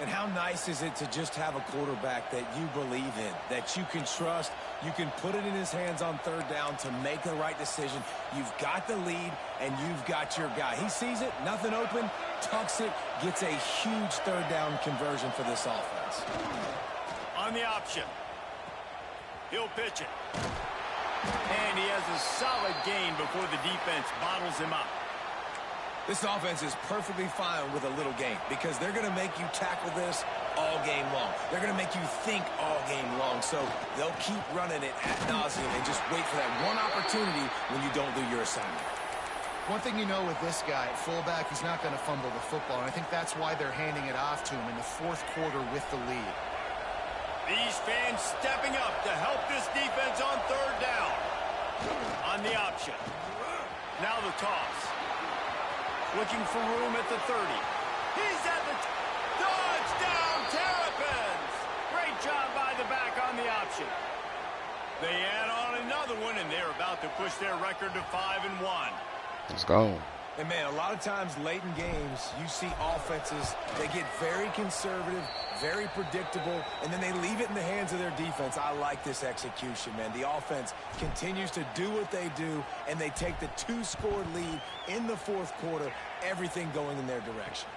And how nice is it to just have a quarterback that you believe in, that you can trust, you can put it in his hands on 3rd down to make the right decision. You've got the lead, and you've got your guy. He sees it, nothing open, tucks it, gets a huge 3rd down conversion for this offense.
On the option. He'll pitch it. And he has a solid gain before the defense bottles him up.
This offense is perfectly fine with a little game because they're going to make you tackle this all game long. They're going to make you think all game long. So they'll keep running it ad nauseum and just wait for that one opportunity when you don't do your assignment.
One thing you know with this guy, fullback, he's not going to fumble the football. And I think that's why they're handing it off to him in the 4th quarter with the lead.
These fans stepping up to help this defense on 3rd down. On the option. Now the toss. Looking for room at the 30. He's at the touchdown, Terrapins! Great job by the back on the option. They add on another one, and they're about to push their record to 5-1.
Let's go.
And, man, a lot of times late in games, you see offenses, they get very conservative, very predictable, and then they leave it in the hands of their defense. I like this execution, man. The offense continues to do what they do, and they take the 2-score lead in the 4th quarter, everything going in their direction.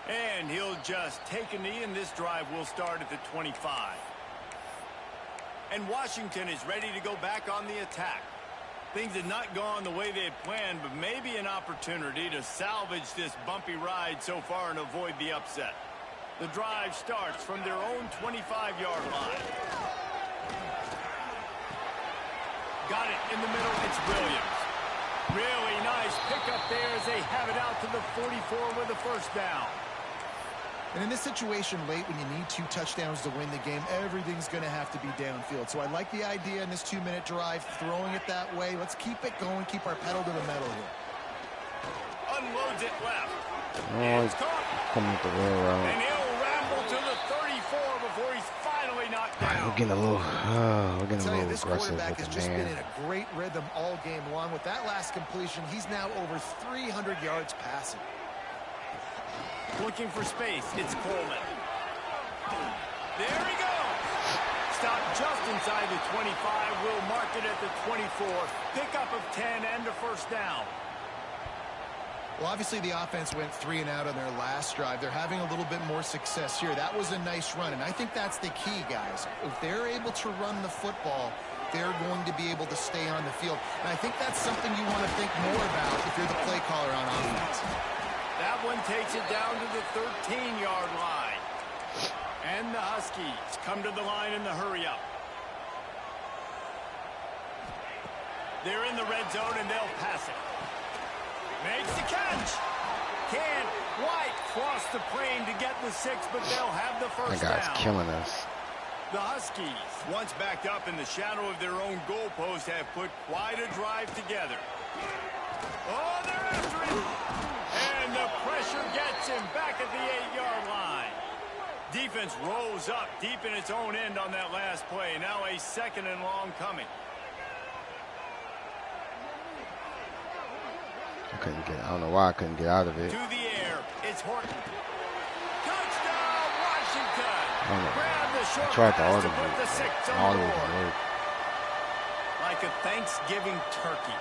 And he'll just take a knee, and this drive will start at the 25. And Washington is ready to go back on the attack. Things had not gone the way they had planned, but maybe an opportunity to salvage this bumpy ride so far and avoid the upset. The drive starts from their own 25-yard line. Got it in the middle. It's Williams. Really nice pickup there as they have it out to the 44 with a 1st down.
And in this situation late when you need 2 touchdowns to win the game, everything's going to have to be downfield. So I like the idea in this 2-minute drive, throwing it that way. Let's keep it going, keep our pedal to the metal here.
Unloads it left.
Oh, he's coming with the rail route.
And he'll ramble to the 34 before he's finally knocked down.
We're getting a little
This
aggressive
quarterback
with
has
the
just been in
man.
a great rhythm all game long. With that last completion, he's now over 300 yards passing.
Looking for space. It's Coleman. There he goes. Stopped just inside the 25. Will mark it at the 24. Pickup of 10 and a 1st down.
Well, obviously the offense went 3 and out on their last drive. They're having a little bit more success here. That was a nice run, and I think that's the key, guys. If they're able to run the football, they're going to be able to stay on the field. And I think that's something you want to think more about if you're the play caller on offense.
That one takes it down to the 13-yard line. And the Huskies come to the line in the hurry-up. They're in the red zone, and they'll pass it. Makes the catch. Can White cross the plane to get the 6, but they'll have the first
That guy's
down.
killing us.
The Huskies, once backed up in the shadow of their own goalpost, have put quite a drive together. Oh, they're after him. And the pressure gets him back at the 8-yard line. Defense rolls up deep in its own end on that last play. Now a 2nd and long coming.
I don't know why I couldn't get out of it.
To the air, it's Horton. Touchdown, Washington.
I don't know.
Grab the short
I tried to
pass
audible,
put the 6
but
on the
audible
board.
didn't work.
Like a Thanksgiving turkey,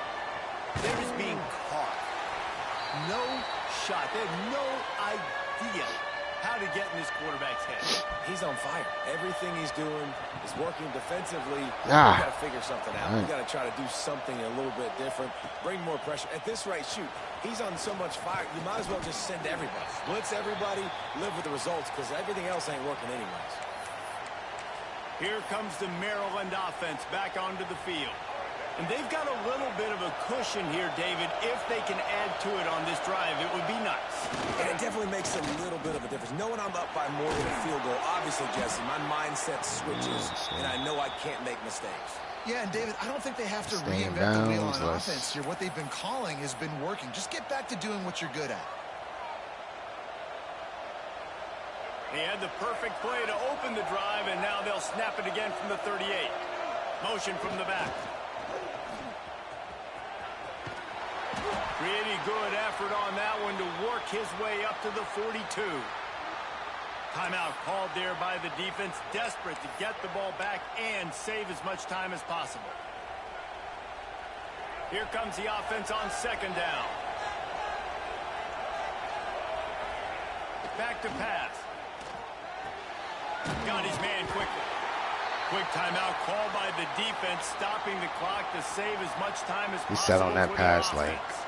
they're just being caught. No shot. They have no idea how to get in this quarterback's head.
He's on fire. Everything he's doing is working defensively. We've
Ah.
got to figure something out.
Right.
We've got to try to do something a little bit different, bring more pressure. At this rate, shoot, he's on so much fire, you might as well just send everybody. Blitz everybody, live with the results, because everything else ain't working anyways.
Here comes the Maryland offense back onto the field. And they've got a little bit of a cushion here, David. If they can add to it on this drive, it would be nice.
And it definitely makes a little bit of a difference. Knowing I'm up by more than a field goal, obviously, Jesse, my mindset switches, and I know I can't make mistakes.
Yeah, and David, I don't think they have to
Staying
reinvent the wheel
downs,
on
let's-
offense here. What they've been calling has been working. Just get back to doing what you're good at.
He had the perfect play to open the drive, and now they'll snap it again from the 38. Motion from the back. Pretty good effort on that one to work his way up to the 42. Timeout called there by the defense, desperate to get the ball back and save as much time as possible. Here comes the offense on 2nd down. Back to pass. Got his man quickly. Quick timeout called by the defense, stopping the clock to save as much time as possible.
He sat on that
for the
pass lane.
offense.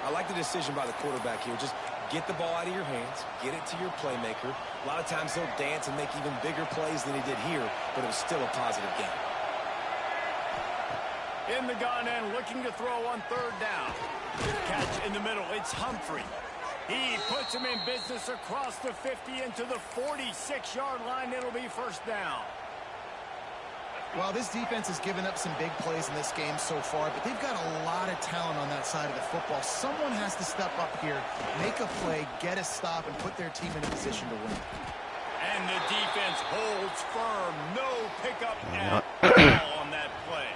I like the decision by the quarterback here. Just get the ball out of your hands, get it to your playmaker. A lot of times he'll dance and make even bigger plays than he did here, but it was still a positive game.
In the gun and looking to throw on 3rd down. Good catch in the middle. It's Humphrey. He puts him in business across the 50 into the 46-yard line. It'll be 1st down.
Well, this defense has given up some big plays in this game so far, but they've got a lot of talent on that side of the football. Someone has to step up here, make a play, get a stop, and put their team in a position to win.
And the defense holds firm. No pickup at all on that play.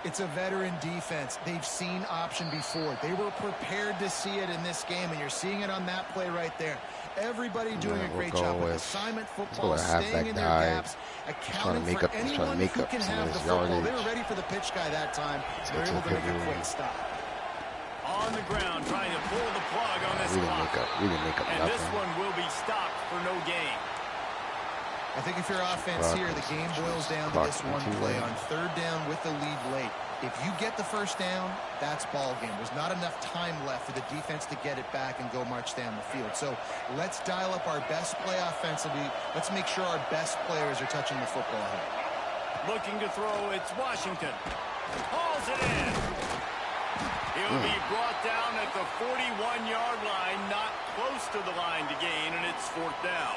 It's a veteran defense. They've seen option before. They were prepared to see it in this game, and you're seeing it on that play right there. Everybody doing a great job with assignment football, staying in their gaps, accounting for anyone who can have the football. They were ready for the pitch guy that time. They were able to make a quick stop.
On the ground, trying to pull the plug on this clock.
We didn't make up
and
nothing.
this one will be stopped for no gain.
I think if you're offense here, the game boils down to this one play on 3rd down with the lead late. If you get the 1st down, that's ball game. There's not enough time left for the defense to get it back and go march down the field. So let's dial up our best play offensively. Let's make sure our best players are touching the football here.
Looking to throw, it's Washington. Hauls it in. He'll be brought down at the 41-yard line, not close to the line to gain, and it's 4th down.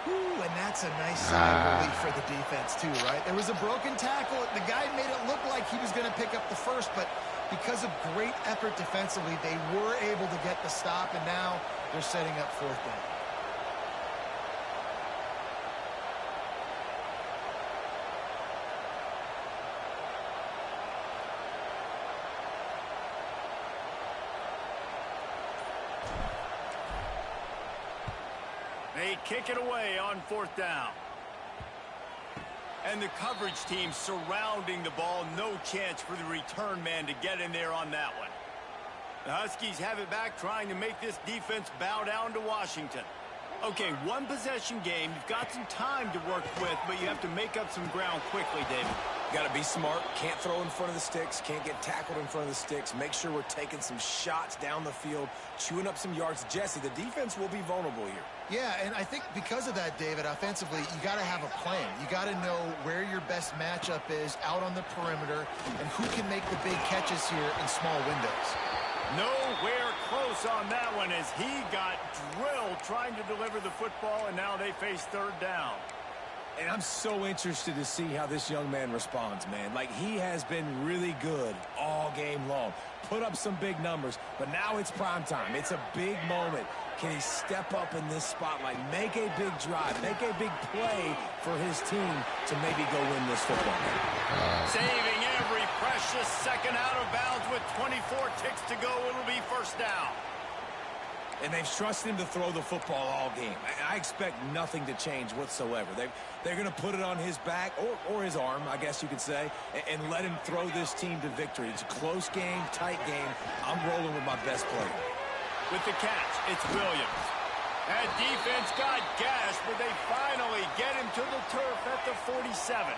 Ooh, and that's a nice side relief for the defense too, right? There was a broken tackle. The guy made it look like he was going to pick up the first, but because of great effort defensively, they were able to get the stop, and now they're setting up 4th down.
They kick it away on 4th down. And the coverage team surrounding the ball. No chance for the return man to get in there on that one. The Huskies have it back, trying to make this defense bow down to Washington. Okay, 1-possession game. You've got some time to work with, but you have to make up some ground quickly, David.
Got to be smart. Can't throw in front of the sticks. Can't get tackled in front of the sticks. Make sure we're taking some shots down the field, chewing up some yards. Jesse, the defense will be vulnerable here.
Yeah, and I think because of that, David, offensively, you got to have a plan. You got to know where your best matchup is out on the perimeter and who can make the big catches here in small windows.
Nowhere close on that one as he got drilled trying to deliver the football, and now they face third down.
And I'm so interested to see how this young man responds, man. Like, he has been really good all game long. Put up some big numbers, but now it's prime time. It's a big moment. Can he step up in this spotlight, make a big drive, make a big play for his team to maybe go win this football game?
Saving every precious second out of bounds with 24 ticks to go. It'll be first down.
And they've trusted him to throw the football all game. I expect nothing to change whatsoever. They're going to put it on his back, or his arm, I guess you could say, and let him throw this team to victory. It's a close game, tight game. I'm rolling with my best player.
With the catch, it's Williams. That defense got gashed, but they finally get him to the turf at the 47.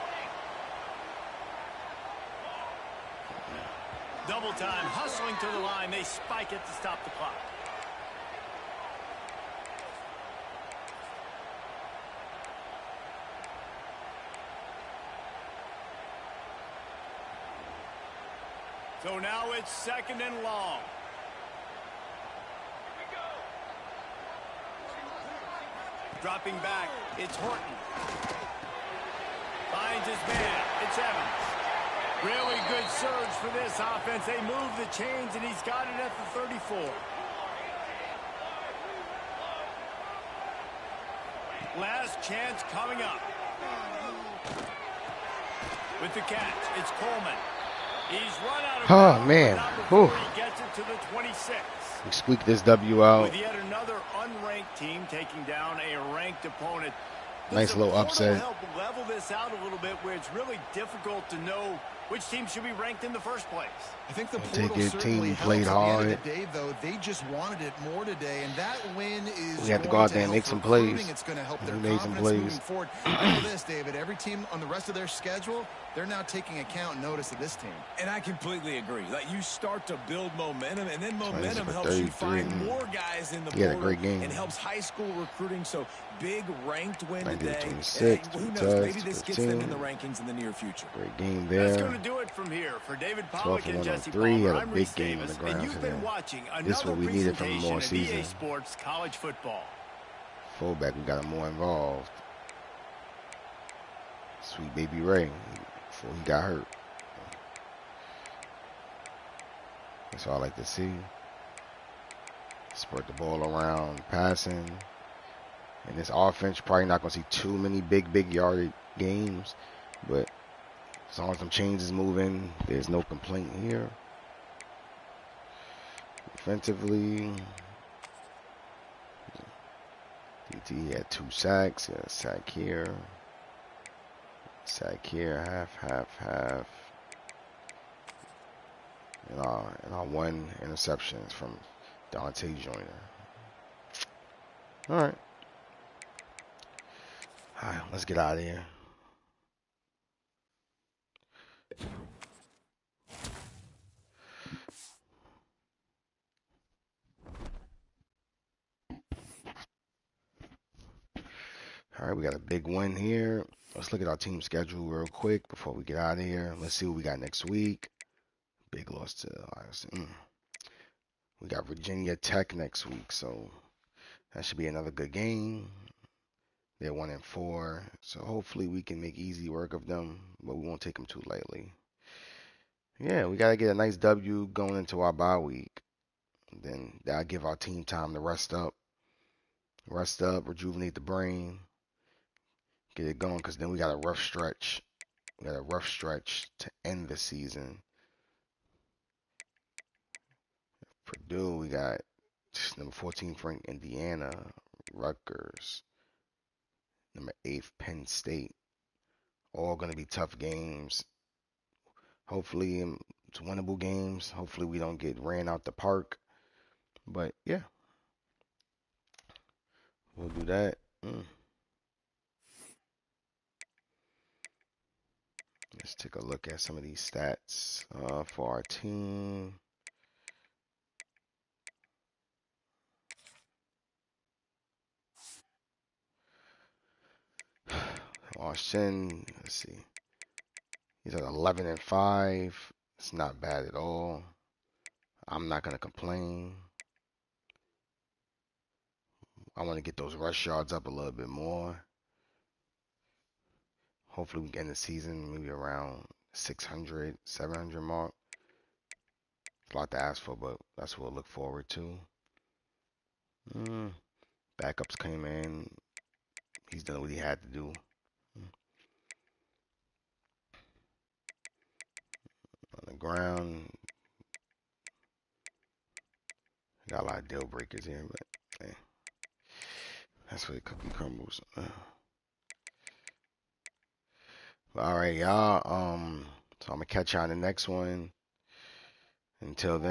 Double time, hustling to the line. They spike it to stop the clock. So now it's second and long. Dropping back, it's Horton. Finds his man, it's Evans. Really good surge for this offense. They move the chains, and he's got it at the 34. Last chance coming up. With the catch, it's Coleman. He's run out of bounds,
man.
but not before he gets it to the 26.
We squeaked this W out.
With yet another unranked team taking down a ranked opponent.
Nice little upset.
Help level this out a little bit where it's really difficult to know which team should be ranked in the first place.
I think the
Take
portal
it,
certainly
team
helps.
played
At the end of
hard.
the day, though, they just wanted it more today, and that win is
We have to go
going
out there and
help
make some
recruiting.
plays.
It's going to help
We
their
made some
confidence moving
plays.
forward. I know this, David. Every team on the rest of their schedule, they're now taking account and notice of this team.
And I completely agree. Like, you start to build momentum, and then momentum
for
helps you
33.
find more guys in the
He had a
portal
great game.
and helps high school recruiting. So, big ranked win today.
26,
Who knows?
2
Maybe this gets them in
15.
the rankings in the near future.
Great game
That's
there.
going to do it from here. For David
12
Pollock
for
and
1 on
Jesse
3. He
Palmer,
had a
I'm
big
Reese
game on
Davis,
the
and
ground
you've been
today.
watching
This is
another
what we needed from
presentation
more
of
season.
EA Sports College Football.
Fullback, we got him more involved. Sweet baby Ray before he got hurt. That's all I like to see. Spread the ball around, passing. And this offense, probably not going to see too many big yardage games. But as long as some chains is moving, there's no complaint here. Defensively, DT had 2 sacks. Got a sack here. Sack here, half. And our 1 interceptions from Dante Joyner. All right, let's get out of here. All right, we got a big win here. Let's look at our team schedule real quick before we get out of here. Let's see what we got next week. Big loss to we got Virginia Tech next week, so that should be another good game. They're 1-4, so hopefully we can make easy work of them, but we won't take them too lightly. Yeah, we gotta get a nice W going into our bye week. Then that'll give our team time to rest up, rejuvenate the brain, get it going, because then we got a rough stretch. We got a rough stretch to end the season. Purdue, we got number 14th ranked Indiana, Rutgers, number 8th Penn State. All going to be tough games. Hopefully it's winnable games. Hopefully we don't get ran out the park. But yeah, we'll do that. Let's take a look at some of these stats for our team. Austin, let's see. He's at 11-5. It's not bad at all. I'm not gonna complain. I want to get those rush yards up a little bit more. Hopefully we can end the season maybe around 600, 700 mark. It's a lot to ask for, but that's what we'll look forward to. Backups came in. He's done what he had to do. On the ground, got a lot of deal breakers here, but that's where the cookie crumbles. All right, y'all. So I'm gonna catch y'all on the next one. Until then.